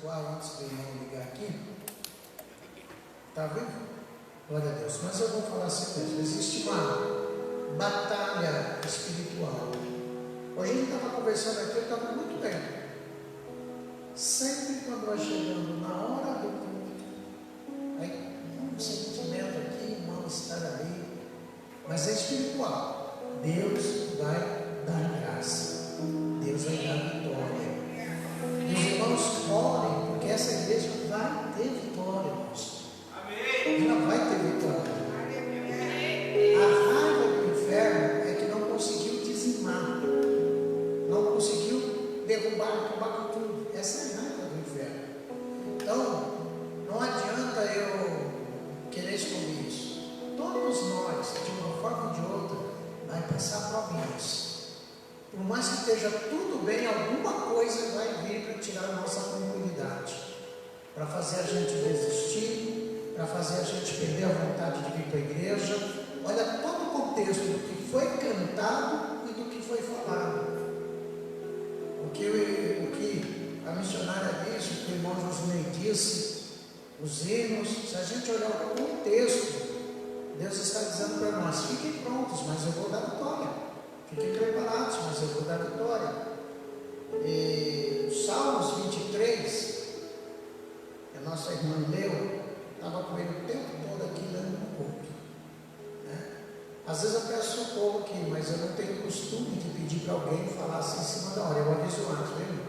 espiritual antes do irmão ligar aqui. Está vendo? Glória a Deus. Mas eu vou falar assim mesmo. Existe uma batalha espiritual. Hoje a gente estava conversando aqui, eu estava muito bem. Sempre quando vai chegando na hora do culto, aí um sentimento aqui, irmão, estar ali. Mas é espiritual. Deus vai dar graça. Deus vai dar vitória. E os irmãos orem, porque essa igreja vai ter vitória, irmãos. Ela vai ter vitória. A raiva do inferno é que não conseguiu dizimar, não conseguiu derrubar, acabar com tudo. Essa é a raiva do inferno. Então, não adianta eu querer esconder isso. Todos nós, de uma forma ou de outra, vai passar provinhas. Por mais que esteja tudo bem, alguma coisa vai vir para tirar a nossa tranquilidade, para fazer a gente desistir, para fazer a gente perder a vontade de vir para a igreja. Olha todo o contexto do que foi cantado e do que foi falado. O que a missionária disse, o que o irmão Josué disse, os hinos, se a gente olhar o contexto, Deus está dizendo para nós: fiquem prontos, mas eu vou dar vitória. Fiquem preparados, mas eu vou dar vitória. E Salmos 23, a nossa irmã leu, estava com ele o tempo todo aqui lendo no culto, né? Às vezes eu peço socorro aqui, mas eu não tenho costume de pedir para alguém falar assim em cima da hora. Eu aviso antes, viu?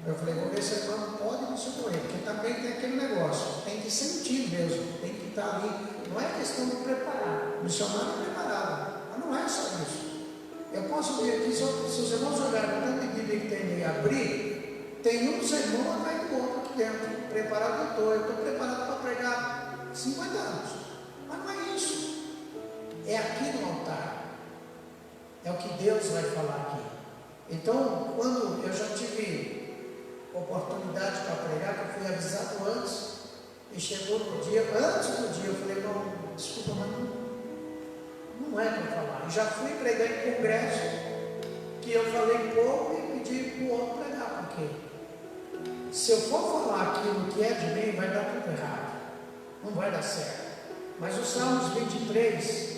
Eu falei, vou ver se a irmã pode me socorrer, porque também tem aquele negócio, tem que sentir mesmo, tem que estar ali. Não é questão de preparar, o missionário é preparado, mas não é só isso. Eu posso ver aqui, se os irmãos olharem o tanto de Bíblia que tem aí abrir, tem um sermão atrás do outro aqui dentro. Preparado eu estou preparado para pregar 50 anos. Mas não é isso. É aqui no altar. É o que Deus vai falar aqui. Então, quando eu já tive oportunidade para pregar, que eu fui avisado antes, e chegou no dia, antes do dia, eu falei, não, desculpa, mas não é para falar. Já fui pregar em congresso, que eu falei pouco e pedi para o outro pregar, porque se eu for falar aquilo que é de mim, vai dar tudo errado, não vai dar certo. Mas o Salmos 23,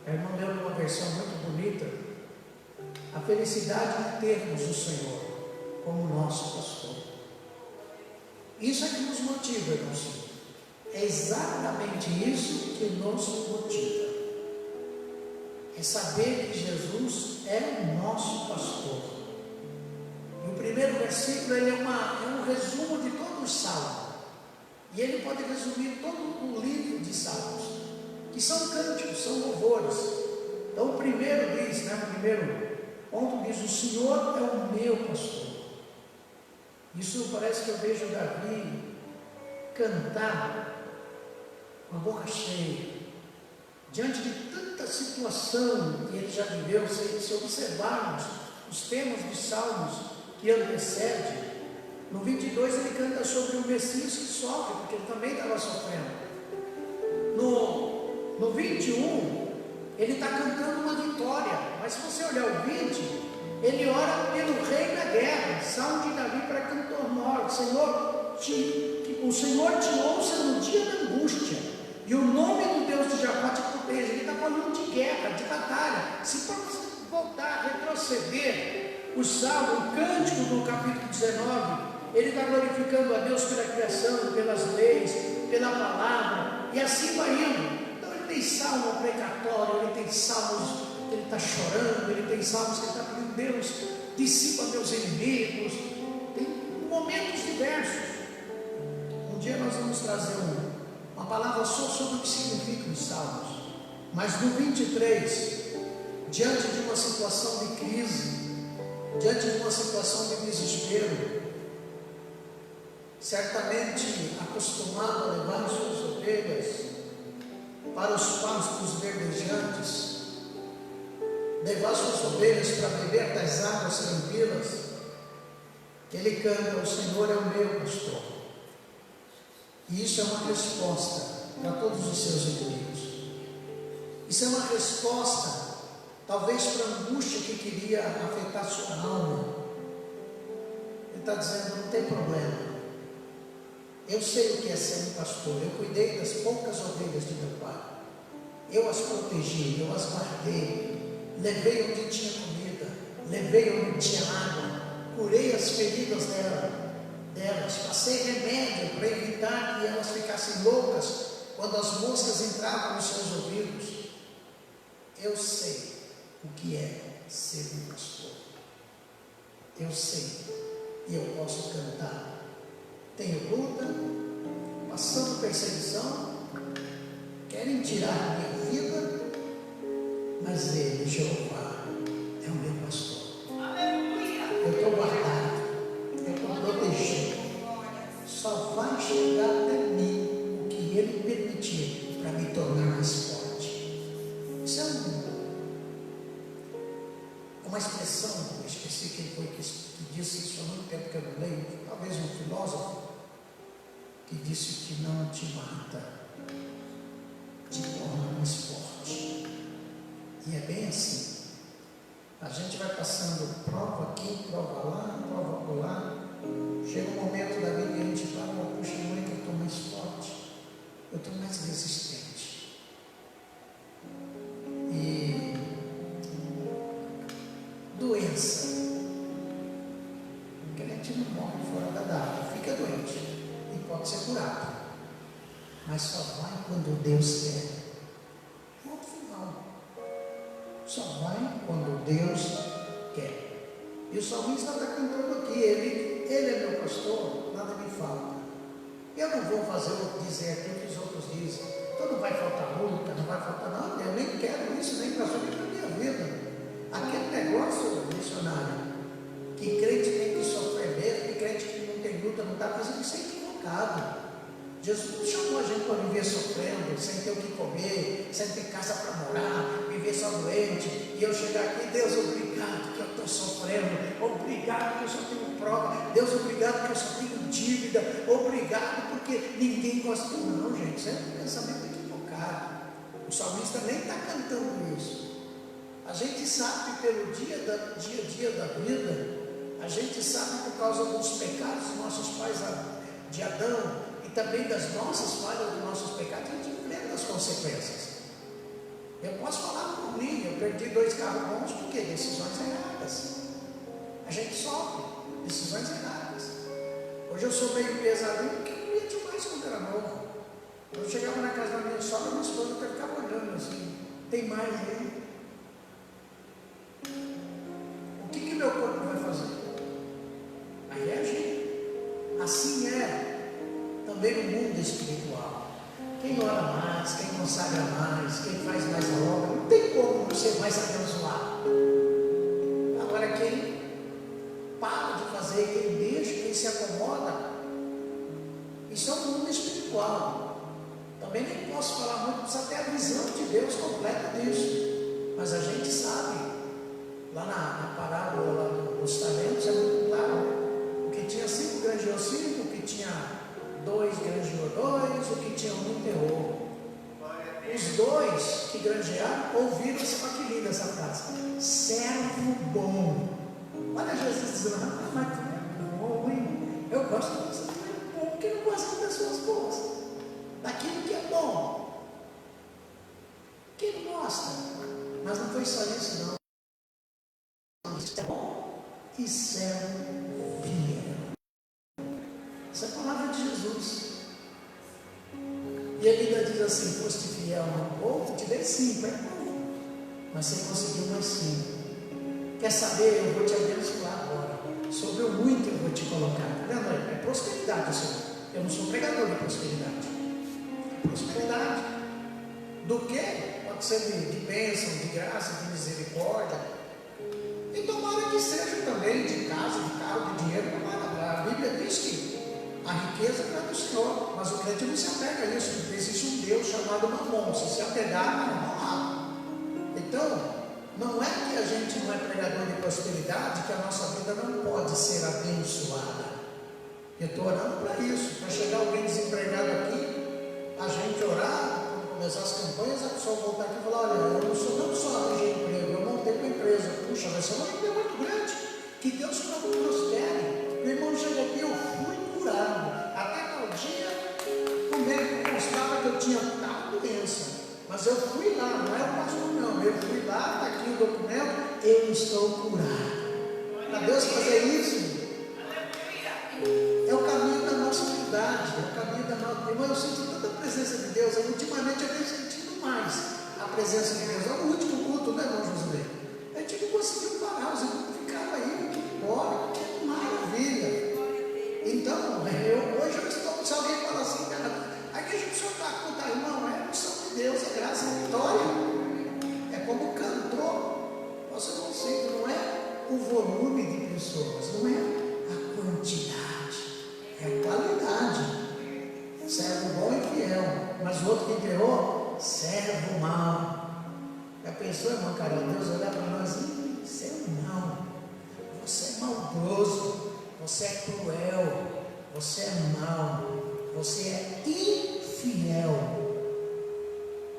a irmã leu uma versão muito bonita, a felicidade de termos o Senhor como nosso pastor. Isso é que nos motiva, irmãos. É exatamente isso que nos motiva. É saber que Jesus é o nosso pastor. E o primeiro versículo ele é um resumo de todo o Salmo. E ele pode resumir todo o livro de Salmos, que são cânticos, são louvores. Então o primeiro diz, né, o primeiro ponto diz, o Senhor é o meu pastor. Isso parece que eu vejo Davi cantar com a boca cheia, diante de tanta situação que ele já viveu. Se observarmos os temas dos Salmos que antecedem, no 22 ele canta sobre o Messias que sofre, porque ele também estava sofrendo. No 21 ele está cantando uma vitória, mas se você olhar o 20, ele ora pelo rei da guerra. Salmo de Davi para cantor mor: Senhor, que o Senhor te ouça no dia da angústia, e o nome do Deus de Jacó te proteja. Ele está falando de guerra, de batalha. Se for voltar, retroceder o Salmo, o cântico do capítulo 19, ele está glorificando a Deus pela criação, pelas leis, pela palavra, e assim vai indo. Então ele tem salmo precatório, ele tem salmos que ele está chorando, ele tem salmos que ele está pedindo: Deus, dissipa meus inimigos. Tem momentos diversos. Um dia nós vamos trazer uma palavra só sobre o que significa os salmos. Mas no 23, diante de uma situação de crise, diante de uma situação de desespero, certamente acostumado a levar suas ovelhas para os pastos verdejantes, levar suas ovelhas para beber das águas tranquilas, ele canta: o Senhor é o meu pastor. E isso é uma resposta para todos os seus inimigos. Isso é uma resposta, talvez, para a angústia que queria afetar sua alma. está dizendo, não tem problema. Eu sei o que é ser um pastor. Eu cuidei das poucas ovelhas de meu pai. Eu as protegi, eu as guardei. Levei onde tinha comida, levei onde tinha água, curei as feridas delas, passei remédio para evitar que elas ficassem loucas quando as moscas entravam nos seus ouvidos. Eu sei o que é ser um pastor. Eu sei e eu posso cantar. Tenho luta, passando perseguição, querem tirar minha vida, mas Ele, Jeová, é o meu pastor. Aleluia! Eu estou guardado, eu estou protegido. Só vai chegar até mim o que Ele permitir para me tornar mais forte. Isso é uma expressão, eu esqueci quem foi que disse isso há muito tempo que eu não leio, talvez um filósofo, que disse que não te mata, te torna mais forte. E é bem assim. A gente vai passando prova aqui, prova lá, prova por lá. Chega um momento da vida e a gente fala, puxa, mãe, que eu estou mais forte, eu estou mais resistente. E doença. O crente não morre fora da data, fica doente e pode ser curado, mas só vai quando Deus quer. Ponto final. Só vai quando Deus quer. E o salmista está cantando aqui, ele é meu pastor, nada me falta. Eu não vou dizer aqui o que os outros dizem. Então não vai faltar luta, não vai faltar nada. Eu nem quero isso, nem para sobre a minha vida. Aquele negócio, missionário, que crente tem que sofrer mesmo, que crente que não tem luta, não está fazendo isso, é equivocado. Jesus não chamou a gente para viver sofrendo, sem ter o que comer, sem ter casa para morar, viver só doente, e eu chegar aqui, Deus, obrigado que eu estou sofrendo, obrigado que eu só tenho prova, Deus, obrigado que eu só tenho dívida, obrigado porque ninguém gosta. Não, gente, isso é um pensamento equivocado. O salmista nem está cantando isso. A gente sabe pelo dia a dia da vida, a gente sabe por causa dos pecados dos nossos pais de Adão, e também das nossas falhas, dos nossos pecados, a gente enfrenta as consequências. Eu posso falar por mim, eu perdi 2 carros bons porque decisões erradas. A gente sofre decisões erradas. Hoje eu sou meio pesadinho porque eu não ia demais quando era novo. Eu chegava na casa da minha sogra, minha esposa até ficava olhando assim, tem mais aí? O que meu corpo vai fazer? Vai reagir. Assim é também no mundo espiritual. Quem ora mais, quem consagra mais, quem faz mais a obra, não tem como não ser mais abençoado. Agora quem para de fazer, quem deixa, quem se acomoda, isso é o mundo espiritual. Também nem posso falar muito, precisa ter a visão de Deus completa disso. Mas a gente sabe, lá na parábola lá dos talentos, é muito claro, né? O que tinha 5 granjeou 5, o que tinha 2 granjeou 2, o que tinha 1 enterrou. Os 2 que granjearam ouviram essa, que linda essa frase: servo bom. Olha Jesus dizendo, mas tu é bom, hein? Eu gosto de você, tu é bom, porque eu gosto de pessoas boas, daquilo que é bom. Quem gosta? Mas não foi só isso, não. Isso é bom e servo fiel. Essa é a palavra de Jesus. E ele ainda diz assim: foste fiel no pouco, te dei 5, é pouco, mas você conseguiu mais 5. Quer saber? Eu vou te abençoar agora. Sobre o muito eu vou te colocar. Tá vendo? É prosperidade, Senhor. Eu não sou pregador de prosperidade. É prosperidade. Do que? Pode ser de bênção, de graça, de misericórdia. E tomara que seja também de casa, de carro, de dinheiro. A Bíblia diz que a riqueza não é do Senhor, mas o crente não se apega a isso, porque existe um Deus chamado Mamon. Se apegar, não é mal. Então, não é que a gente não é pregador de prosperidade, que a nossa vida não pode ser abençoada. Eu estou orando para isso, para chegar alguém desempregado aqui, a gente orar, quando começar as campanhas, a pessoa voltar aqui e falar: olha, eu não só arranjei emprego, eu montei uma empresa. Puxa, vai ser uma empresa muito grande, que Deus prospere. O irmão chegou aqui, eu fui curado. Até tal dia, o médico mostrava que eu tinha tal doença. Mas eu fui lá, não é o pastor não. Eu fui lá, está aqui o documento, eu estou curado. Para Deus fazer isso, é o caminho da nossa humildade, é o caminho da nossa. Irmão, eu sinto tanta presença de Deus. Ultimamente eu tenho sentido mais a presença de Deus. É o último culto, né, irmão Josué? A gente não conseguiu parar, os irmãos ficavam aí, embora, que maravilha. Então, hoje eu estou, se alguém fala assim, cara, aqui a gente só está a contar, irmão, é a missão de Deus, é graça, é vitória. É como cantor, você consiga, não é o volume de pessoas, não é a quantidade, é a qualidade. Servo bom e fiel, mas o outro que enterrou, servo mau. Já pensou, irmão Carol, Deus olhar para nós e você é mau, você é maldoso, você é cruel, você é mau, você é infiel.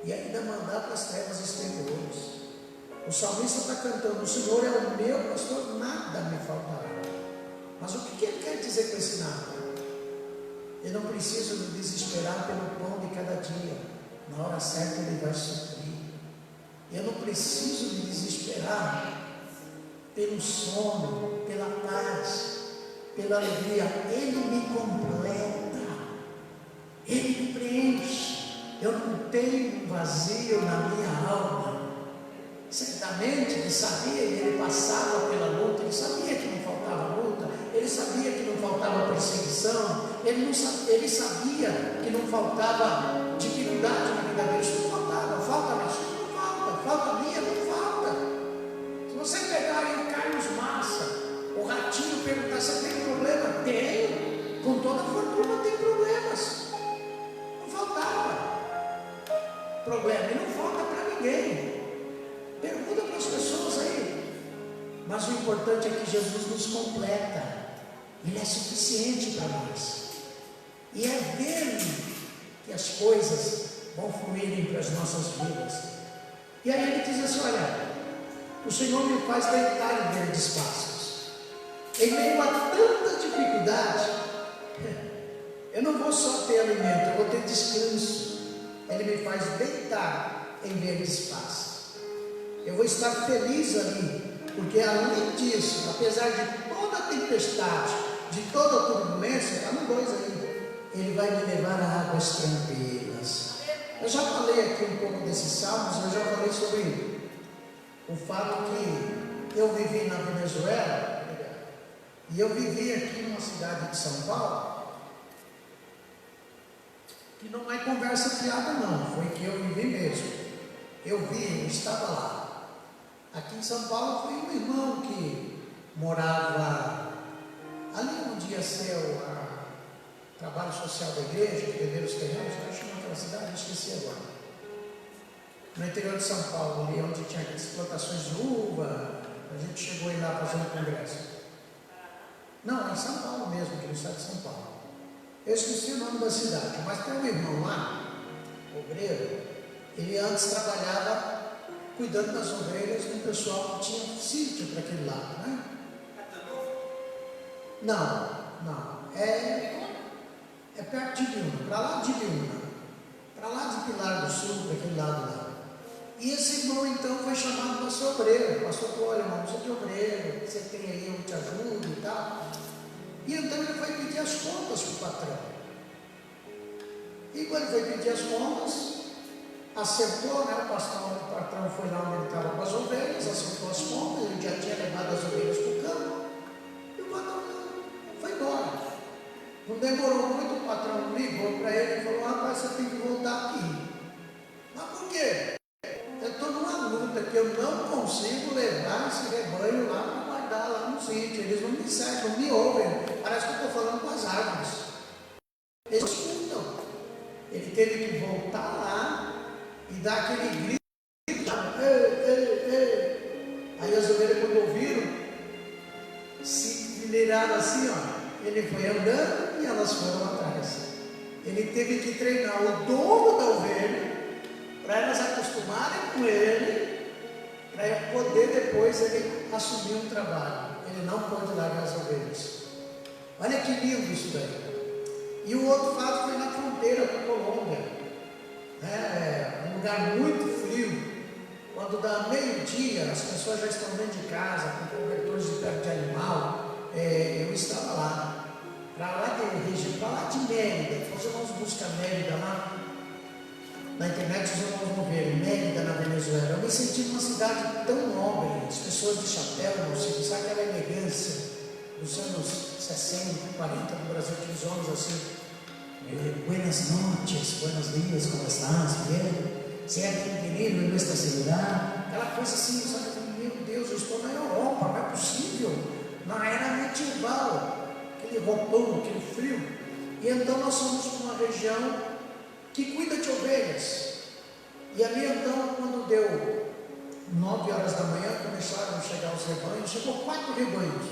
E ainda mandar para as trevas exteriores. O salmista está cantando: o Senhor é o meu pastor, nada me faltará. Mas o que ele quer dizer com esse nada? Eu não preciso me desesperar pelo pão de cada dia. Na hora certa ele vai suprir. Eu não preciso me desesperar pelo sono, pela paz, pela alegria. Ele me completa, ele me preenche. Eu não tenho um vazio na minha alma. Certamente ele sabia, ele passava pela luta, ele sabia que não faltava luta, ele sabia que não faltava perseguição, ele sabia que não faltava dificuldade na vida dele. Isso não faltava, falta na sua, não falta, falta minha, não falta. Se você pegar aí o Carlos Massa, o Ratinho, perguntar se tem problema, tem, com toda fortuna tem problemas, não faltava problema, e não falta para ninguém. Pergunta para as pessoas aí. Mas o importante é que Jesus nos completa. Ele é suficiente para nós. E é dele que as coisas vão fluírem para as nossas vidas. E aí ele diz assim: olha, o Senhor me faz deitar em verdes pastos. Em meio a tanta dificuldade, eu não vou só ter alimento, eu vou ter descanso. Ele me faz deitar em verdes pastos. Eu vou estar feliz ali, porque além disso, apesar de toda a tempestade, de toda a turbulência, está no 2 aí, ele vai me levar a águas tranquilas. Eu já falei aqui um pouco desses salmos, eu já falei sobre o fato que eu vivi na Venezuela, e eu vivi aqui numa cidade de São Paulo, que não é conversa fiada não, foi que eu vivi mesmo. Eu estava lá. Aqui em São Paulo foi um irmão que morava ali onde ia ser o trabalho social da igreja, que venderam os terrenos, como chama aquela cidade? Esqueci agora. No interior de São Paulo, ali onde tinha aquelas plantações de uva, a gente chegou a ir lá fazer um congresso. Não, em São Paulo mesmo, aqui no estado de São Paulo. Eu esqueci o nome da cidade, mas tem um irmão lá, obreiro, ele antes trabalhava cuidando das ovelhas do pessoal que tinha sítio para aquele lado, né? Não, é perto de Biúna, para lá de Biúna, para lá de Pilar do Sul, para aquele lado lá. E esse irmão então foi chamado para ser obreiro. O pastor falou: olha, irmão, você é obreiro, você tem aí, eu te ajudo e tal. E então ele foi pedir as contas para o patrão. E quando ele foi pedir as contas, acertou, né? O patrão foi lá onde ele estava com as ovelhas, acertou as contas, ele já tinha levado as ovelhas para o campo, e o patrão foi embora. Não demorou muito, o patrão ligou para ele e falou: rapaz, você tem que voltar aqui. Mas por quê? Eu estou numa luta que eu não consigo levar esse rebanho lá para guardar lá no sítio. Eles não me seguem, não me ouvem. Parece que eu estou falando com as árvores. Eles escutam. Ele teve que voltar lá e dar aquele grito. Ei. Aí as ovelhas, quando ouviram, se enfileiraram assim, ó. Ele foi andando e elas foram atrás. Ele teve que treinar o dono da ovelha para elas acostumarem com ele, para poder depois ele assumir um trabalho. Ele não pôde largar as ovelhas. Olha que lindo isso daí. E o outro fato foi na fronteira com a Colômbia, né? Um lugar muito frio. Quando dá meio-dia, as pessoas já estão dentro de casa, com cobertores de pele de animal. Eu estava lá, para lá de Mérida. Os irmãos buscam Mérida lá na internet, os irmãos vão ver Mérida na Venezuela. Eu me senti numa cidade tão nobre, as pessoas de chapéu, não sei, sabe aquela elegância dos anos 60, 40 no Brasil, aqueles homens assim, buenas noches, buenos dias, como estás, bien? Se é bienvenido em nossa cidade, aquela coisa assim, sabe, meu Deus, eu estou na Europa, não é possível, na era medieval, aquele roupão, aquele frio. E então nós fomos para uma região que cuida de ovelhas, e ali então, quando deu 9 horas da manhã, começaram a chegar os rebanhos, chegou 4 rebanhos,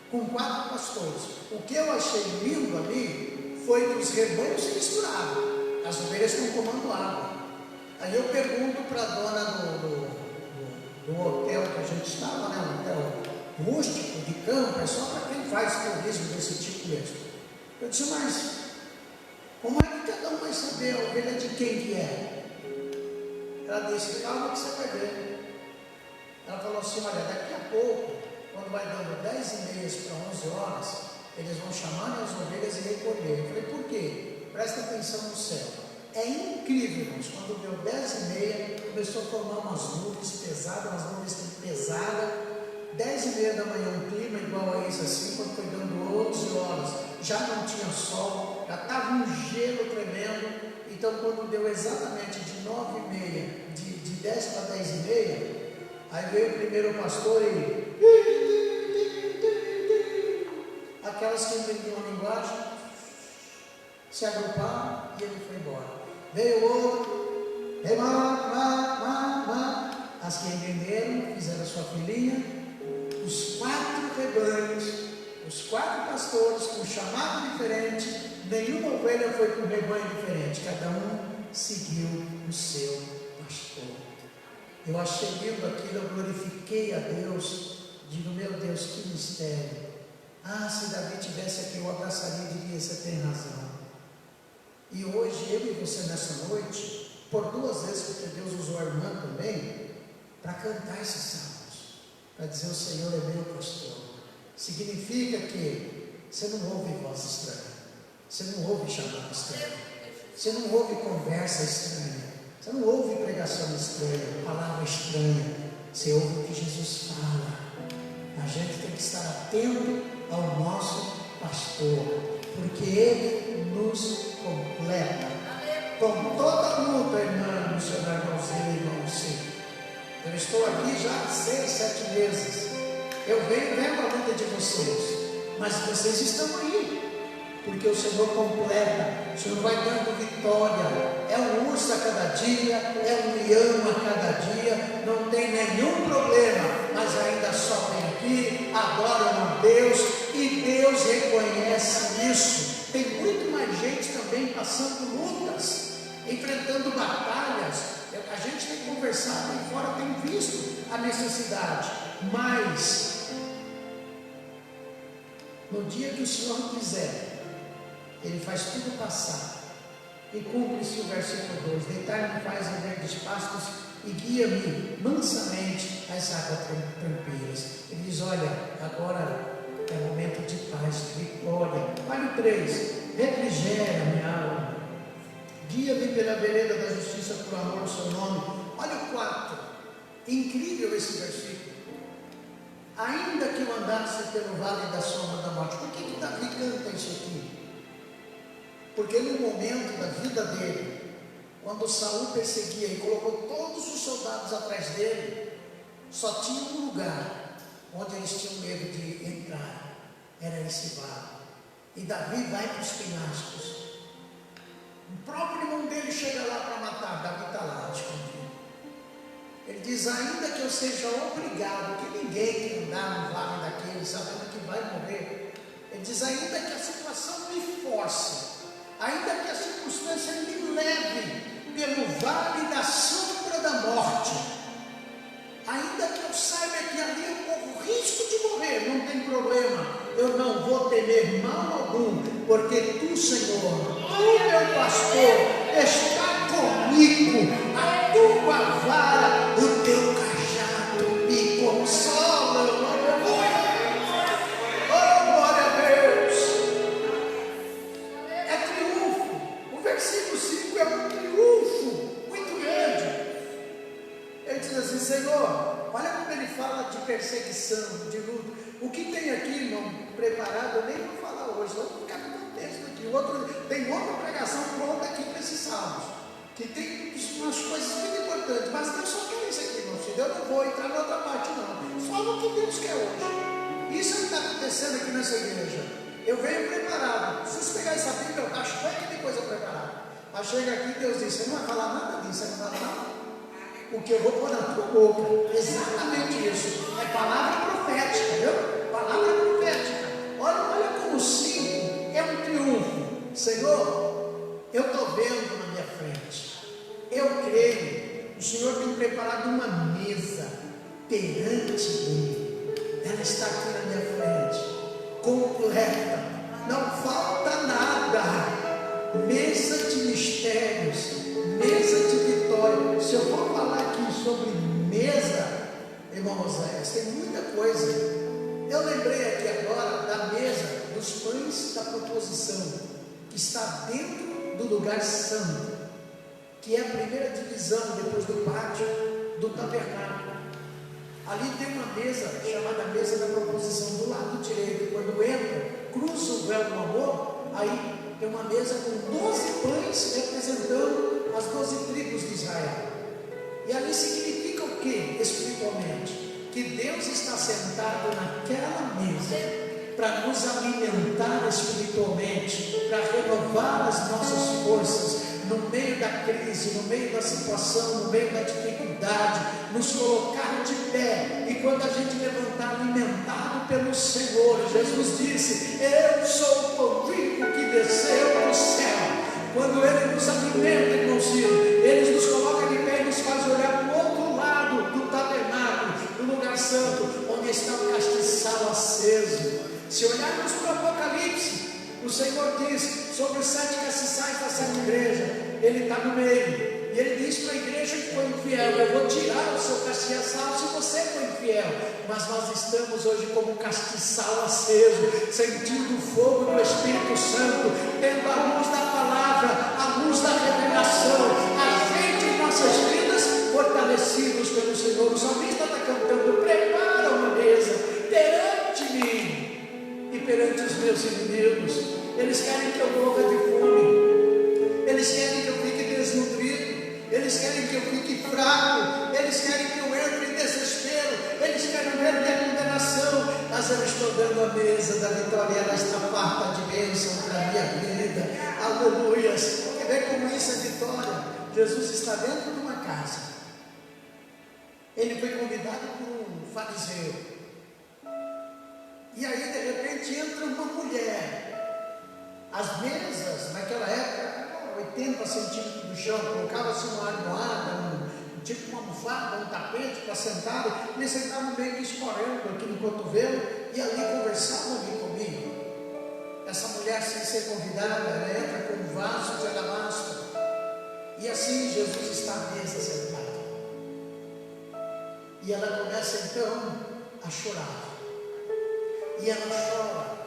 com 4 pastores. O que eu achei lindo ali, foi que os rebanhos se misturavam, as ovelhas estão tomando água. Aí eu pergunto para a dona do hotel que a gente estava, né, um hotel rústico, de campo, é só para quem faz turismo desse tipo mesmo. Eu disse, mas como é que cada um vai saber a ovelha de quem que é? Ela disse, calma que você vai ver. Ela falou assim, olha, daqui a pouco, quando vai dando 10h30 para 11 horas, eles vão chamar as ovelhas e recolher. Eu falei, por quê? Presta atenção no céu. É incrível, irmãos, quando deu 10h30, começou a formar umas nuvens pesadas, umas nuvens pesadas. 10h30 da manhã, um clima igual a esse assim, quando foi dando 11 horas, já não tinha sol, já estava um gelo tremendo. Então, quando deu exatamente de 9h30, de 10 para 10h30, aí veio o primeiro pastor e aquelas que entendiam a linguagem se agruparam e ele foi embora. Veio outro, as que entenderam, fizeram a sua filhinha, os 4 rebanhos, os 4 pastores com chamado diferente, nenhuma ovelha foi com um rebanho diferente, cada um seguiu o seu pastor. Eu achei lindo aquilo, eu glorifiquei a Deus, digo, meu Deus, que mistério. Se Davi tivesse aqui, eu abraçaria e diria, você tem razão. E hoje, eu e você nessa noite, por 2 vezes, porque Deus usou a irmã também, para cantar esses salmos, para dizer, o Senhor é meu pastor. Significa que você não ouve voz estranha, você não ouve chamado estranho, você não ouve conversa estranha, você não ouve pregação estranha, palavra estranha, você ouve o que Jesus fala. A gente tem que estar atento ao nosso pastor, porque ele nos completa. Com toda luta, irmã, missionário irmãozinho e irmãozinho. Eu estou aqui já há 6, 7 meses. Eu venho vendo a luta de vocês, mas vocês estão aí, porque o Senhor completa, o Senhor vai dando vitória. É um urso a cada dia, é um leão a cada dia, não tem nenhum problema, mas ainda sobem aqui, adoram a Deus, e Deus reconhece isso. Tem muito mais gente também passando lutas, enfrentando batalhas. A gente tem conversado aí fora, tem visto a necessidade, mas no dia que o Senhor quiser, Ele faz tudo passar, e cumpre-se o versículo 2: deitar-me faz em verdes pastos, e guia-me mansamente às águas tranquilas. Ele diz, olha, agora é momento de paz, de vitória. Olha o 3, refrigera minha alma, guia-me pela vereda da justiça por amor ao seu nome. Olha o 4, incrível esse versículo. Ainda que eu andasse pelo vale da sombra da morte. Por que Davi canta isso aqui? Porque no momento da vida dele, quando Saul perseguia e colocou todos os soldados atrás dele, só tinha um lugar onde eles tinham medo de entrar, era esse vale. E Davi vai para os penhascos. O próprio irmão dele chega lá para matar, Davi está lá escondido. Ele diz, ainda que eu seja obrigado, que ninguém quer andar no vale daquele, sabendo que vai morrer. Ele diz, ainda que a situação me force, ainda que a circunstância me leve pelo vale da sombra da morte, ainda que eu saiba que ali eu corro risco de morrer, não tem problema, eu não vou temer mal algum, porque tu, Senhor, tu, meu pastor, está comigo, a tua vara, o teu cajado me consola. Aleluia! Oh, glória a Deus! É triunfo. O versículo 5 é um triunfo muito grande. Ele diz assim: Senhor, olha como ele fala de perseguição, de luta. O que tem aqui, irmão, preparado, eu nem vou falar hoje, vamos ficar com o texto aqui. Tem outra pregação pronta aqui para esses sábados, que tem umas coisas muito importantes, mas Deus só quer isso aqui, irmão. Eu não vou entrar na outra parte, não. Só no que Deus quer hoje. Isso é o que está acontecendo aqui nessa igreja. Eu venho preparado. Se você pegar essa Bíblia, está cheia de coisa preparada. Mas chega aqui e Deus diz: você não vai falar nada disso, você não vai falar nada. O que eu vou pôr na tua boca, exatamente isso, é palavra profética, viu? Palavra profética. Olha como o 5 é um triunfo. Senhor, eu estou vendo na minha frente, eu creio, o Senhor tem preparado uma mesa perante mim, ela está aqui na minha frente, completa, não falta nada, mesa de mistérios, mesa de vitória. Se eu for falar aqui sobre mesa, irmão Oséias, tem muita coisa. Eu lembrei aqui agora da mesa dos pães da proposição, que está dentro do lugar santo, que é a primeira divisão depois do pátio do tabernáculo. Ali tem uma mesa chamada mesa da proposição do lado direito. Quando entra, cruza o véu do amor, aí tem uma mesa com 12 pães representando as 12 tribos de Israel. E ali significa o que espiritualmente? Que Deus está sentado naquela mesa para nos alimentar espiritualmente, para renovar as nossas forças no meio da crise, no meio da situação, no meio da dificuldade, nos colocar de pé. E quando a gente levantar alimentado pelo Senhor, Jesus disse: eu sou o pão vivo que desceu do céu. Quando Ele nos alimenta, irmãozinho, Ele nos coloca de pé e nos faz olhar para o outro lado do tabernáculo, do lugar santo, onde está o castiçal aceso. Se olharmos para o Apocalipse, o Senhor diz sobre os 7 castiçais da 7 igrejas, Ele está no meio. E Ele diz para a igreja que foi infiel: eu vou tirar o seu castiçal se você foi infiel. Mas nós estamos hoje como um castiçal aceso, sentindo o fogo do Espírito Santo, tendo a luz da palavra, a luz da revelação, a gente em nossas vidas fortalecidos pelo Senhor. O salmista está cantando: prepara uma mesa perante mim e perante os meus inimigos. Eles querem que eu morra de fome, eles querem que eu fique desnutrido, eles querem que eu fique fraco, eles querem que eu entre em desespero, eles querem ver minha condenação. Mas eu estou dando a mesa da vitória, ela está farta de bênção para a minha vida. Aleluias! Quer ver como isso é vitória? Jesus está dentro de uma casa, ele foi convidado por um fariseu. E aí de repente entra uma mulher. As mesas naquela época, 80 centímetros do chão, colocava-se uma almofada, tipo uma almofada, um tapete para sentar. Eles sentavam meio que escorrendo aqui no cotovelo e ali conversavam ali comigo. Essa mulher, sem ser convidada, ela entra com um vaso de alabastro. E assim Jesus está à mesa sentado. E ela começa então a chorar. E ela chora,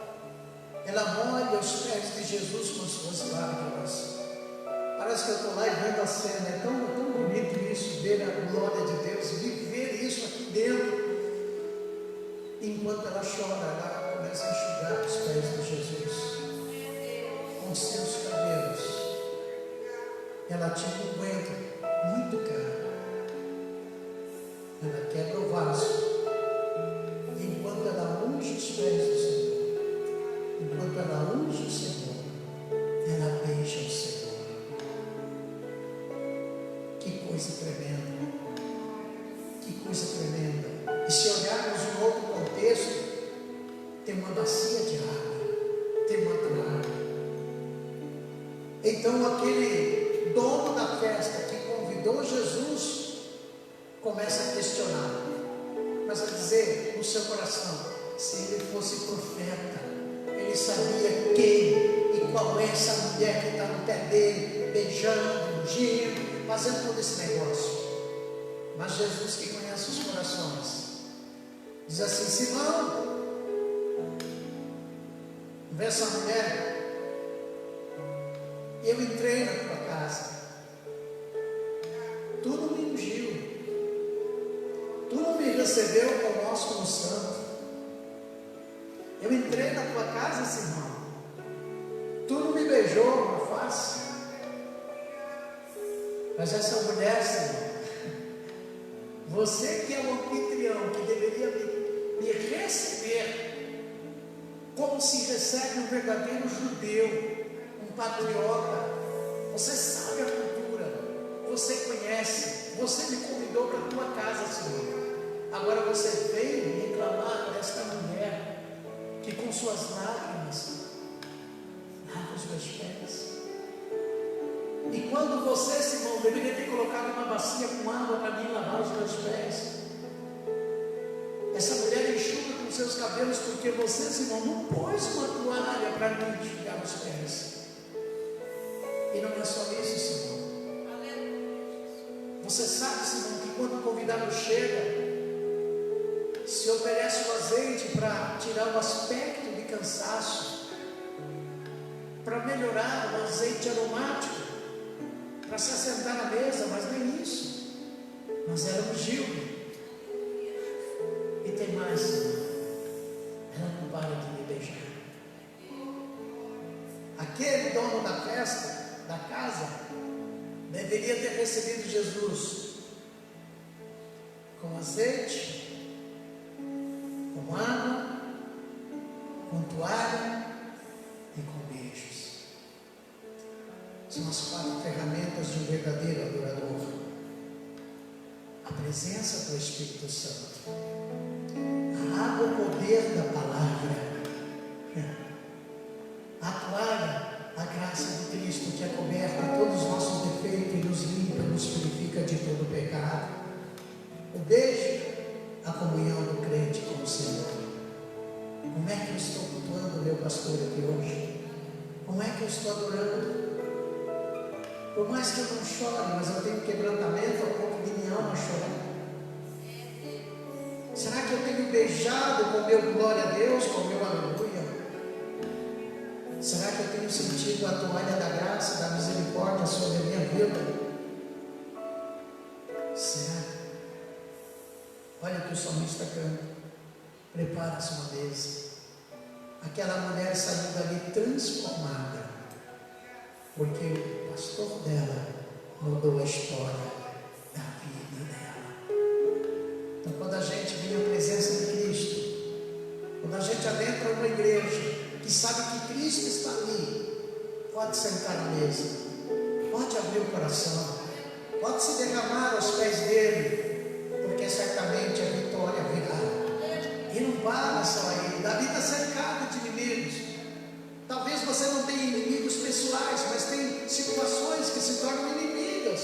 ela molha os pés de Jesus com suas lágrimas. Parece que eu estou lá e vendo a cena, é tão bonito isso, ver a glória de Deus, viver isso aqui dentro. Enquanto ela chora, ela começa a enxugar os pés de Jesus com seus cabelos. Ela tinha um unguento muito caro. Ela quebra o vaso. Enquanto ela unge os pés do Senhor, enquanto ela unge o Senhor, ela beija o Senhor. Que coisa tremenda, que coisa tremenda. E se olharmos em outro contexto, tem uma bacia de água, tem uma toalha. Então aquele dono da festa que convidou Jesus começa a questionar, começa a dizer no seu coração: Se ele fosse profeta, ele sabia quem e qual é essa mulher que está no pé dele, beijando, ungindo, fazendo todo esse negócio. Mas Jesus, que conhece os corações, diz assim: Simão, vê essa mulher? Eu entrei na tua casa, tu não me ungiu, tu não me recebeu como nós como santo. Eu entrei na tua casa, Simão, tu não me beijou na face. Mas essa mulher, Senhor, você que é o anfitrião, que deveria me receber como se recebe um verdadeiro judeu, um patriota, você sabe a cultura, você conhece, você me convidou para a tua casa, Senhor. Agora você veio reclamar desta mulher que com suas lágrimas lava os meus pés. E quando você, Simão, deveria ter colocado uma bacia com água para mim lavar os meus pés, essa mulher enxuga com seus cabelos, porque você, Simão, não pôs uma toalha para mim enxugar os pés. E não é só isso, Simão. Você sabe, Simão, que quando o convidado chega, se oferece o azeite para tirar o aspecto de cansaço, para melhorar o azeite aromático, para se assentar na mesa, mas nem isso. Mas ela ungiu. E tem mais, Senhor, ela não para de me beijar. Aquele dono da festa, da casa, deveria ter recebido Jesus com azeite, com água, com toalha e com beijos. São as 4 ferramentas de um verdadeiro adorador: a presença do Espírito Santo, a água, o poder da palavra, a toalha, a graça de Cristo, que acoberta todos os nossos defeitos e nos limpa, nos purifica de todo pecado. O beijo, a comunhão do crente com o Senhor. Como é que eu estou cultuando meu pastor aqui hoje? Como é que eu estou adorando? Por mais que eu não chore, mas eu tenho quebrantamento ao ponto de minha alma chorar. Será que eu tenho beijado com meu glória a Deus, com meu aleluia? Será que eu tenho sentido a toalha da graça, da misericórdia sobre a minha vida? Será? Olha o que o salmista canta: prepara-se uma mesa. Aquela mulher saiu dali transformada, porque o pastor dela mudou a história da vida dela. Então, quando a gente vem à presença de Cristo, quando a gente adentra uma igreja que sabe que Cristo está ali, pode sentar na mesa, pode abrir o coração, pode se derramar aos pés dele, porque certamente a vitória virá. E não para só aí. Davi está cercado de inimigos. Talvez você não tenha inimigos pessoais, mas tem situações que se tornam inimigas,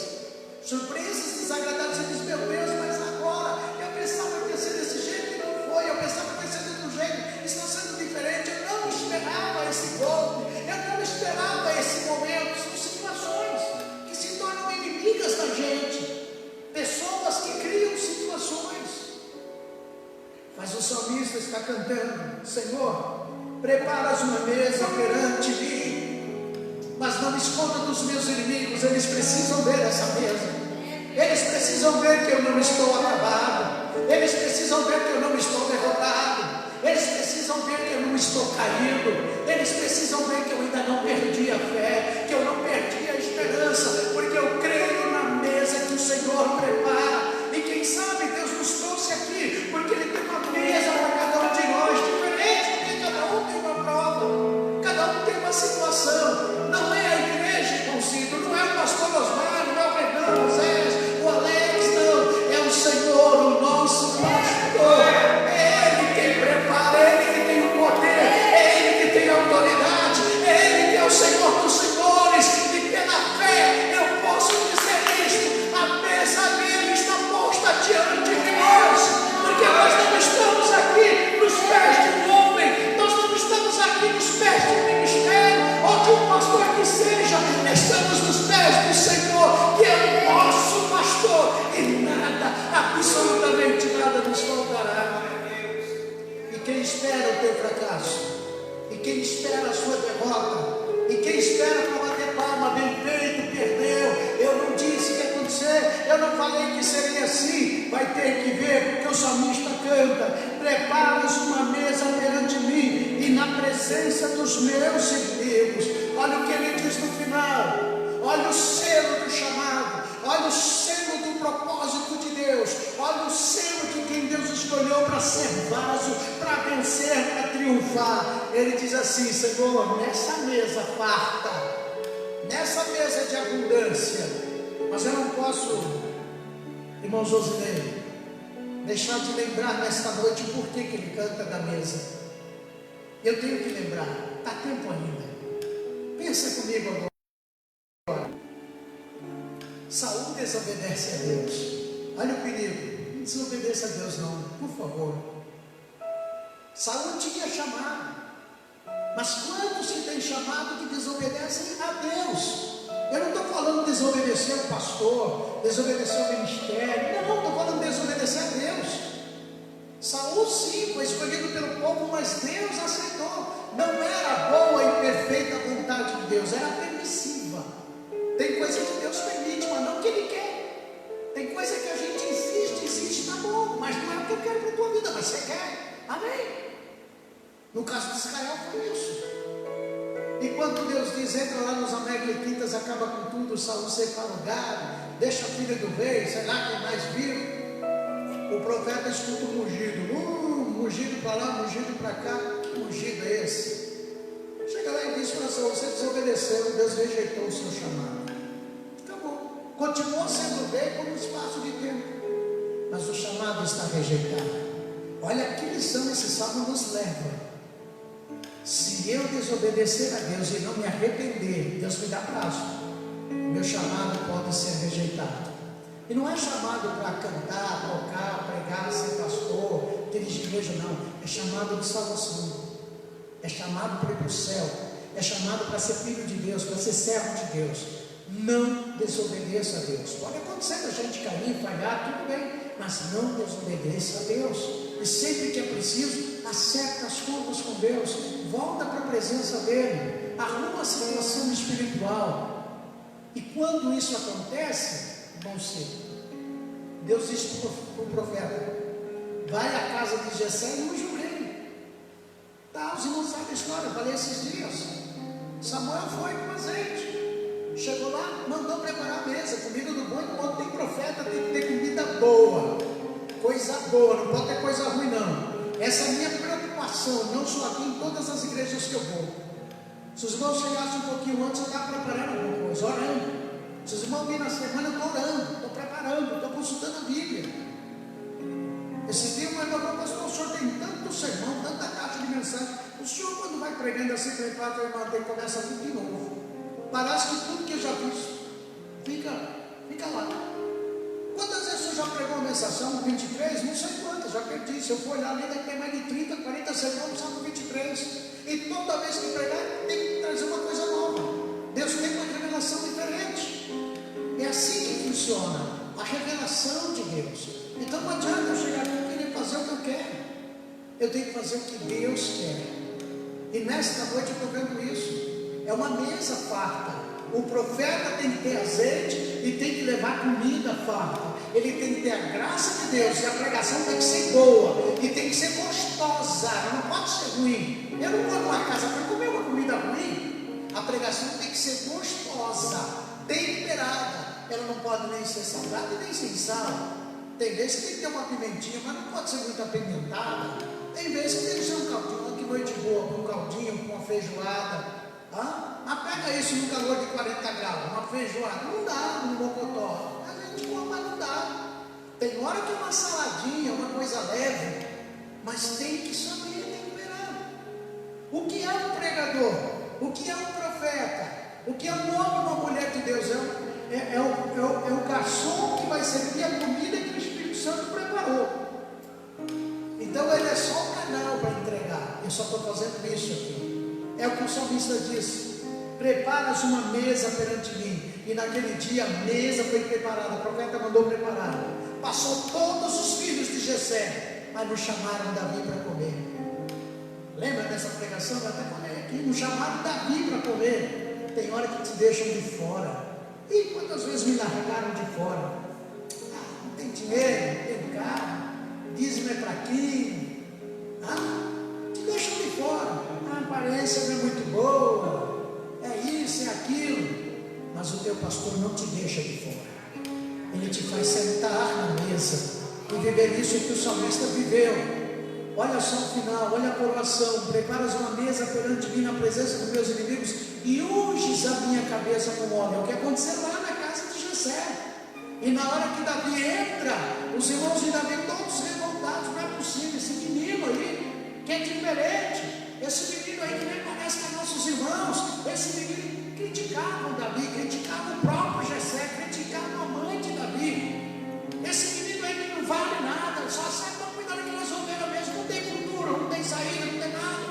surpresas desagradáveis. Você diz: meu Deus, mas agora eu pensava que ia ser desse jeito e não foi, eu pensava que ia ser de outro jeito, está sendo diferente, eu não esperava esse golpe, eu não esperava esse momento. São situações que se tornam inimigas da gente, pessoas que criam situações. Mas o salmista está cantando: Senhor, preparas uma mesa perante mim, mas não me esconda dos meus inimigos. Eles precisam ver essa mesa, eles precisam ver que eu não estou acabado, eles precisam ver que eu não estou derrotado, eles precisam ver que eu não estou caído, eles precisam ver que eu ainda não perdi a fé, que eu não perdi a esperança, porque eu creio na mesa que o Senhor prepara. E quem sabe Deus nos trouxe aqui porque Ele tem uma mesa para cada um de nós, diferente, porque cada um tem uma prova, cada um tem uma situação. Não é a igreja, irmãozinho, não é o pastor Osmar, não é o Fernando, Moisés, o Alex, não, é o Senhor, o nosso pastor. É Ele quem prepara, é Ele que tem o poder, é Ele que tem a autoridade, é Ele que é o Senhor dos senhores. E pela fé eu posso dizer isto: a mesa dele está posta diante de nós, porque nós não estamos aqui nos pés de espera a sua derrota. E quem espera para bater palma, bem feito, perdeu. Eu não disse que ia acontecer, eu não falei que seria assim. Vai ter que ver, porque o salmista canta: preparas uma mesa perante mim e na presença dos meus inimigos. Olha o que ele diz no final. Olha o selo do chamado, olha o selo do propósito de Deus, olha o selo de quem Deus escolheu para ser vaso, para vencer, para triunfar. Ele diz assim: Senhor, nessa mesa farta, nessa mesa de abundância, mas eu não posso, irmão Josinei, deixar de lembrar nesta noite por que ele canta da mesa. Eu tenho que lembrar, está tempo ainda. Pensa comigo agora. Saul desobedece a Deus. Olha o perigo. Não desobedeça a Deus não, por favor. Saul tinha chamado, mas quantos que têm chamado que desobedecem a Deus? Eu não estou falando desobedecer ao pastor, desobedecer ao ministério. Não, estou falando desobedecer a Deus. Saul sim, foi escolhido pelo povo, mas Deus aceitou. Não era boa e perfeita a vontade de Deus, era permissiva. Tem coisa que Deus permite, mas não o que Ele quer. Tem coisa que a gente insiste, tá bom, mas não é o que eu quero para a tua vida, mas você quer. Amém? No caso de Israel foi isso. E quando Deus diz: entra lá nos Amalequitas, acaba com tudo, Saul separa o gado, deixa a filha do rei, sei lá quem mais viu. O profeta escuta o mugido, mugido para lá, mugido para cá. Que mugido é esse? Chega lá e diz para Saul: você desobedeceu, Deus rejeitou o seu chamado. Acabou. Continuou sendo rei por um espaço de tempo, mas o chamado está rejeitado. Olha que lição esse salmo nos leva. Se eu desobedecer a Deus e não me arrepender, Deus me dá prazo. Meu chamado pode ser rejeitado. E não é chamado para cantar, tocar, pregar, ser pastor, dirigir igreja, não. É chamado de salvação. É chamado para ir para o céu. É chamado para ser filho de Deus, para ser servo de Deus. Não desobedeça a Deus. Pode acontecer a gente cair, falhar, tudo bem, mas não desobedeça a Deus. E sempre que é preciso, acerta as contas com Deus, volta para a presença dEle, arruma a situação espiritual. E quando isso acontece, Deus disse para o profeta: vai à casa de Jessé e unge o rei. Tá, os irmãos sabem a história, eu falei esses dias. Samuel foi com azeite, chegou lá, mandou preparar a mesa, comida do bom. Quando tem profeta, tem que ter comida boa, coisa boa, não pode ter coisa ruim não. Essa é a minha preocupação, não só aqui, em todas as igrejas que eu vou. Se os irmãos chegassem um pouquinho antes, eu estava preparando alguma coisa, orando. Se os irmãos virem na semana, eu estou orando, estou preparando, estou consultando a Bíblia. Esse dia uma irmã falou: pastor, o senhor tem tanto sermão, tanta caixa de mensagem. O senhor, quando vai pregando assim, prepara, irmã, tem que começar tudo de novo. Parece que tudo que eu já fiz fica lá. Quantas vezes o senhor já pregou uma mensagem? 23? Não sei quantas, já perdi. Se eu for olhar ali, deve ter mais de 30, 40 sermões, Salmo 23. E toda vez que pregar, tem que trazer uma coisa nova. Deus tem uma revelação diferente. É assim que funciona a revelação de Deus. Então não adianta eu chegar aqui e querer fazer o que eu quero. Eu tenho que fazer o que Deus quer. E nesta noite eu estou vendo isso. É uma mesa farta. O profeta tem que ter azeite e tem que levar comida farta. Ele tem que ter a graça de Deus, e a pregação tem que ser boa e tem que ser gostosa, não pode ser ruim. Eu não vou numa casa para comer uma comida ruim. A pregação tem que ser gostosa, temperada. Ela não pode nem ser salgada e nem sem sal. Tem vezes que tem que ter uma pimentinha, mas não pode ser muito apimentada. Tem vezes que tem que ser um caldinho, que noite boa, com um caldinho, com uma feijoada. Mas pega isso no calor de 40 graus, uma feijoada, não dá no mocotó. A gente come, mas não dá. Tem hora que é uma saladinha, uma coisa leve, mas tem que saber temperar. O que é um pregador? O que é um profeta? O que é um homem ou uma mulher de Deus? É o garçom que vai servir a comida que o Espírito Santo preparou. Então ele é só o canal para entregar. Eu só estou fazendo isso aqui. É o que o salmista diz: preparas uma mesa perante mim. E naquele dia a mesa foi preparada. O profeta mandou preparar. Passou todos os filhos de Jessé, mas não chamaram Davi para comer. Lembra dessa pregação? Eu até falei. aqui não chamaram Davi para comer. Tem hora que te deixam de fora. E quantas vezes me largaram de fora? Não tem dinheiro, não tem carro, dízimo é fraquinho. Te deixam de fora. A aparência não é muito boa, é isso, é aquilo. Mas o teu pastor não te deixa de fora. Ele te faz sentar na mesa e viver isso que o salmista viveu. Olha só o final, olha a coroação. Preparas uma mesa perante mim na presença dos meus inimigos e unges a minha cabeça com óleo. É o que aconteceu lá na casa de Jessé. E na hora que Davi entra, os irmãos de Davi todos revoltados. Não é possível, esse menino aí, que é diferente, esse menino aí que nem parece que é nossos irmãos, esse menino, criticavam Davi, criticavam o próprio Jessé, criticavam a mãe de Davi. Esse menino aí que não vale nada, só sabe para cuidar daquelas ovelhas mesmo, não tem futuro, não tem saída, não tem nada.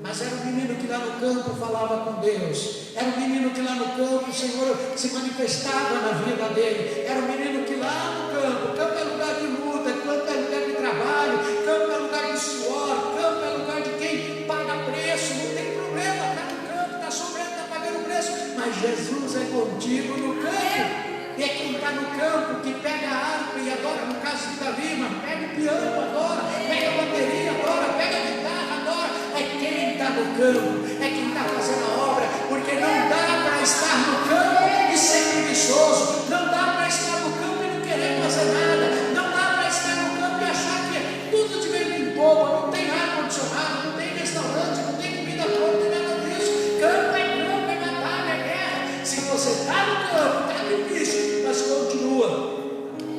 Mas era um menino que lá no campo falava com Deus, era um menino que lá no campo o Senhor se manifestava na vida dele, era um menino que lá no campo é lugar de luta, campo é lugar de trabalho, campo é lugar de suor, campo é lugar de quem paga preço, não tem problema, está no campo, está sofrendo, está pagando preço, mas Jesus é contigo no campo. E é quem está no campo, que pega a harpa e adora, no caso de Davi, mas pega o piano, adora, pega a bateria, adora, pega a guitarra, adora. É quem está no campo, é quem está fazendo a obra, porque não dá para estar no campo e ser preguiçoso, não dá para estar no campo e não querer fazer nada, não dá para estar no campo e achar que é tudo de meio em boa, não tem ar-condicionado, não tem restaurante, não tem comida pronta, não tem nada disso. Campo, é batalha, é guerra. Se você está no campo, está difícil, mas continua,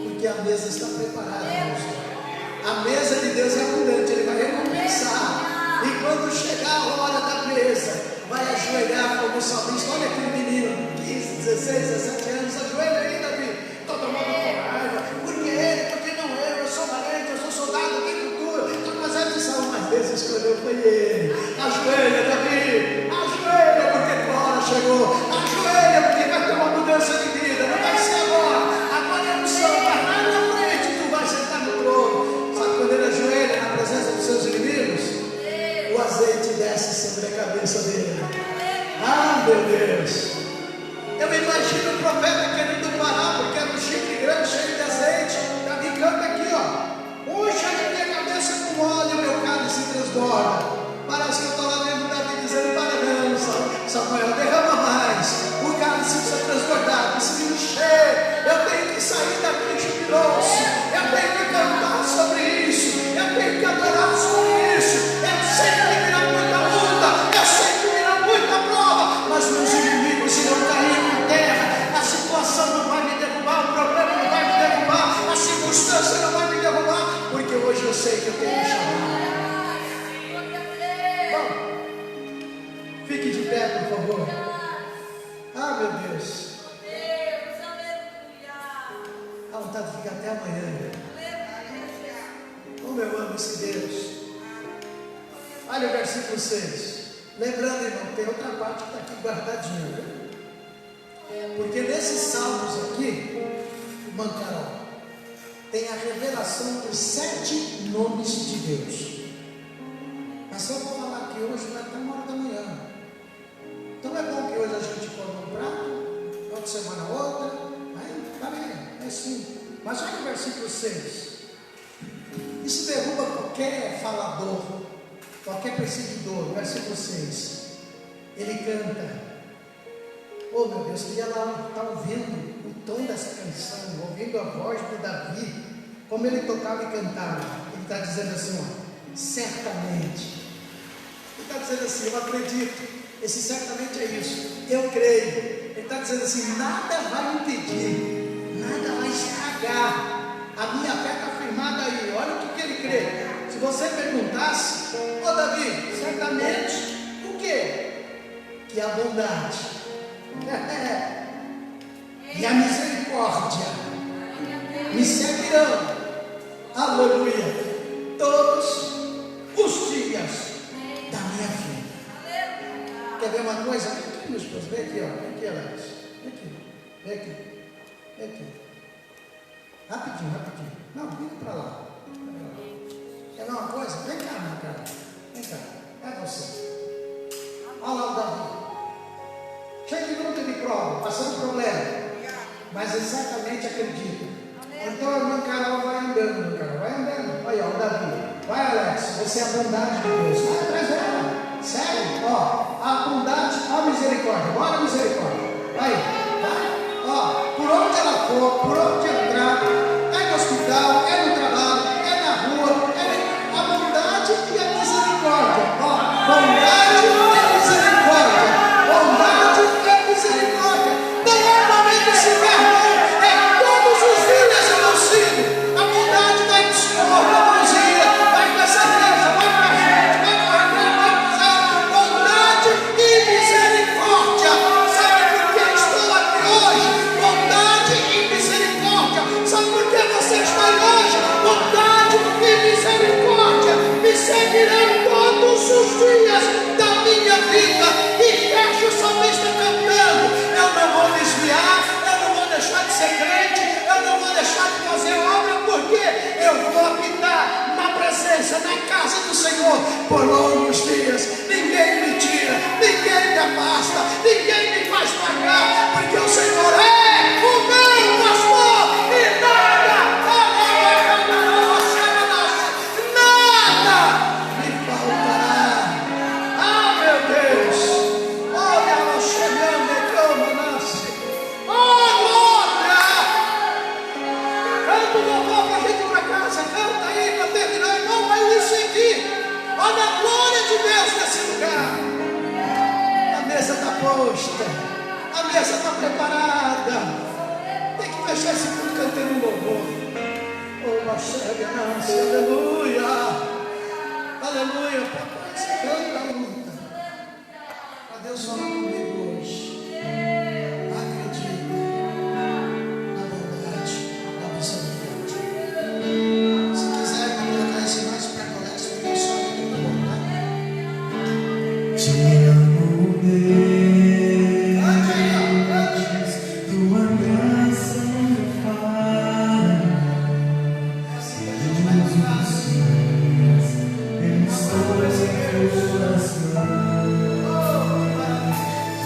porque a mesa está preparada, irmãos. A mesa de Deus é abundante, Ele vai recompensar. E quando chegar a hora da mesa, vai ajoelhar como o salmista. Olha aquele menino, 15, 16, 17 anos, ajoelha aí, Davi. Todo mundo com raiva, porque ele, porque não eu sou valente, eu sou soldado, tem cultura. Mas a missão mais Deus escolheu foi ele. Ajoelha, Davi, ajoelha, porque a hora chegou. Ajoelha, porque vai ter uma mudança de vida, não vai ser agora. Agora é a missão, vai lá na frente, tu vai sentar no trono. Sabe quando ele ajoelha na presença dos seus inimigos? O azeite desce sobre a cabeça dele. Ah, meu Deus! Eu imagino o profeta querendo parar, porque era um chifre grande, cheio de azeite. Davi canta aqui, ó. Unja a minha cabeça com óleo, meu cálice transborda. Parece que eu estou lá dentro Davi dizendo: para não, Samuel, derrama mais. O cálice precisa transbordar, precisa encher. Eu tenho que sair daqui jubiloso. Eu tenho que cantar sobre isso. Eu tenho que adorar sobre isso. Eu sei que virá muita luta, eu sei que virá muita prova, mas meus inimigos irão cair na terra. A situação não vai me derrubar, o problema não vai me derrubar, a circunstância não vai me derrubar, porque hoje eu sei que eu tenho que chamar. Bom, fique de pé, por favor. Ah, meu Deus. Dá vontade de ficar até amanhã. Como eu amo esse Deus. Olha o versículo 6. Lembrando, irmão, tem outra parte que está aqui guardadinha, viu? Porque nesses salmos aqui, irmão Carol, tem a revelação dos 7 nomes de Deus. Mas eu vou falar aqui hoje, vai até 1h da manhã. Então é bom que hoje a gente come um prato, outra semana outra, aí tá bem, é assim. Mas olha o versículo 6. Isso derruba qualquer falador, qualquer perseguidor. Versículo 6. Ele canta. Oh, meu Deus, queria lá estar ouvindo o tom dessa canção, ouvindo a voz de Davi, como ele tocava e cantava. Ele está dizendo assim, ó, certamente. Ele está dizendo assim, eu acredito. Esse certamente é isso. Eu creio. Ele está dizendo assim, nada vai impedir, nada vai estragar. A minha fé está firmada aí. Olha o que ele crê. Se você perguntasse, ô Davi, certamente o quê? Que a bondade e a misericórdia me seguirão, aleluia, todos os dias da minha vida. Quer ver uma coisa? Vem aqui, meu esposo, vem aqui, ó. Vem aqui, Alex. Vem aqui, vem aqui, vem aqui. Rapidinho, rapidinho. Não, vem para lá. Quer ver uma coisa? Vem cá, meu cara. Vem cá. É você. Olha lá o Davi. Cheio de luta e de prova, passando problema. Mas exatamente acredita. Então a irmã Carol vai andando, meu cara. Vai andando. Olha, ó, o Davi. Vai, Alex. Você é a bondade de Deus. Vai atrás dela. Sério? Ó, a bondade, a misericórdia. Bora, misericórdia. Vai, vai. Ó, por onde ela for, por onde entrar, é no hospital, é no trabalho, é na rua, é a bondade e a misericórdia. Ó, bondade e misericórdia. Bondade e misericórdia. Não é momento de se ver, é todos os dias eu não sigo. A bondade vai te escolher, vai com essa igreja, vai com a gente, vai com bondade e misericórdia. Sabe por que estou aqui hoje? Bondade e misericórdia. Sabe por que você está hoje? Bondade e misericórdia me seguirão todos os dias da minha vida. E fecho essa lista cantando. Eu não vou desviar, eu não vou deixar de ser crente, eu não vou deixar de fazer obra, porque eu vou habitar na presença, na casa do Senhor por longos dias. Ninguém me tira, ninguém me afasta, ninguém me faz pagar, porque o Senhor é o meu pastor e nada me faltará. Ah, meu Deus, olha a chegando como nasce. Oh, glória! Canta o louvor para a gente ir para casa, canta aí para terminar, irmão, vai me seguir. Olha a glória de Deus nesse lugar. A mesa está posta, a mesa está preparada. Tem que fechar esse culto cantando um louvor. Oh, Machega, nasce, aleluia, aleluia. Papai, você canta a luta. A Deus falar comigo hoje. Acredita na bondade, na misericórdia. Se quiser colocar esse mais para colégio, porque eu sou muito bom, tá? Te amo, Deus, Canta aí, ó, canta. tua graça me fala, É assim que a gente vai cantar. eu estou em teu coração. Oh, que maravilha.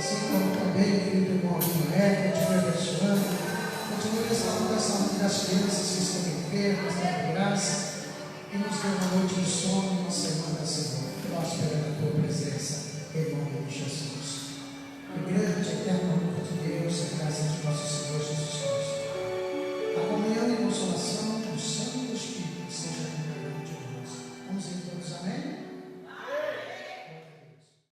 Assim como também, querido irmão Abimael, continue abençoando, continue restaurando a saúde das crianças que estão enfermas, da graça, e nos dê uma noite de sono e uma semana segura. Nós esperamos a tua presença, em nome de Jesus. Que grande, eterno amor de Deus, a graça